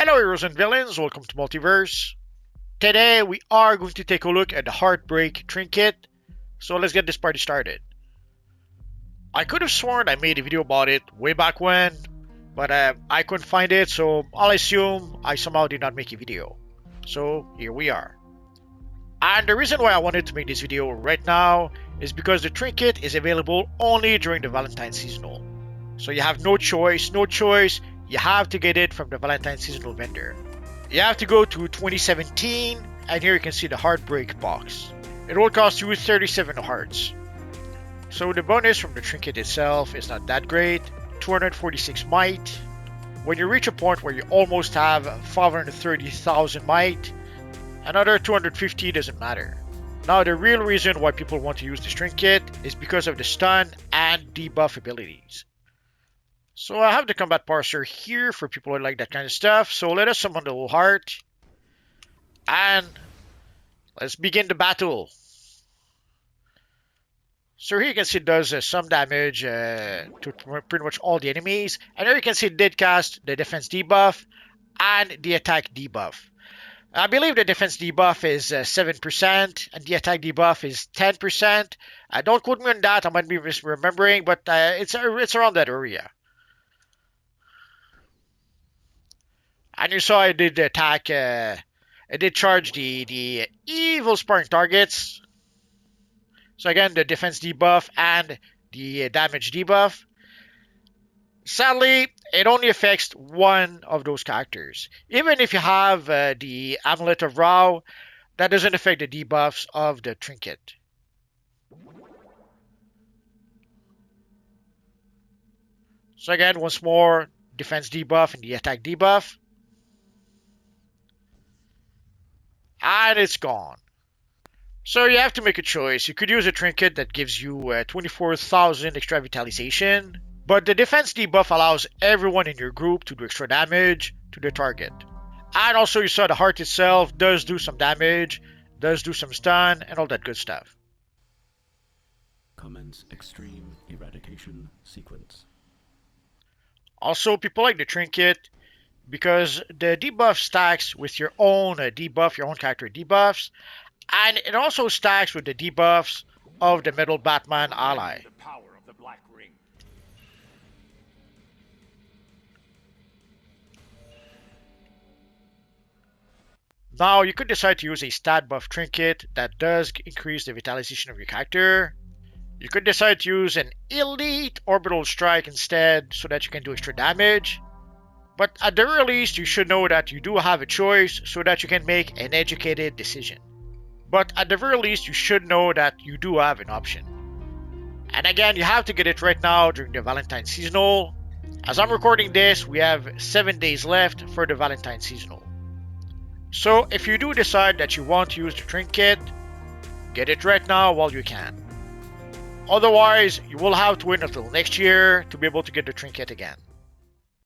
Hello heroes and villains, welcome to Multiverse. Today we are going to take a look at the Heartbreak Trinket, so let's get this party started. I could have sworn I made a video about it way back when, but I couldn't find it, so I'll assume I somehow did not make a video. So here we are. And the reason why I wanted to make this video right now is because the trinket is available only during the Valentine seasonal. So you have no choice, you have to get it from the Valentine seasonal vendor. You have to go to 2017, and here you can see the Heartbreak box. It will cost you 37 hearts. So the bonus from the trinket itself is not that great. 246 might. When you reach a point where you almost have 530,000 might, another 250 doesn't matter. Now the real reason why people want to use this trinket is because of the stun and debuff abilities. So I have the combat parser here for people who like that kind of stuff. So let us summon the little heart. And let's begin the battle. So here you can see it does some damage to pretty much all the enemies. And here you can see it did cast the defense debuff and the attack debuff. I believe the defense debuff is 7% and the attack debuff is 10%. Don't quote me on that, I might be misremembering, but it's around that area. And you saw I did attack, I did charge the evil sparring targets. So again, the defense debuff and the damage debuff. Sadly, it only affects one of those characters. Even if you have the Amulet of Ra, that doesn't affect the debuffs of the trinket. So again, once more, defense debuff and the attack debuff. And it's gone. So you have to make a choice. You could use a trinket that gives you 24,000 extra vitalization, but the defense debuff allows everyone in your group to do extra damage to the target. And also you saw the heart itself does do some damage, does do some stun, and all that good stuff. Commence extreme eradication sequence. Also, people like the trinket because the debuff stacks with your own debuff, your own character debuffs, and it also stacks with the debuffs of the Metal Batman ally. The power of the Black Ring. Now, you could decide to use a stat buff trinket that does increase the vitalization of your character. You could decide to use an elite orbital strike instead so that you can do extra damage. But at the very least, you should know that you do have a choice so that you can make an educated decision. But at the very least, you should know that you do have an option. And again, you have to get it right now during the Valentine seasonal. As I'm recording this, we have 7 days left for the Valentine seasonal. So if you do decide that you want to use the trinket, get it right now while you can. Otherwise, you will have to wait until next year to be able to get the trinket again.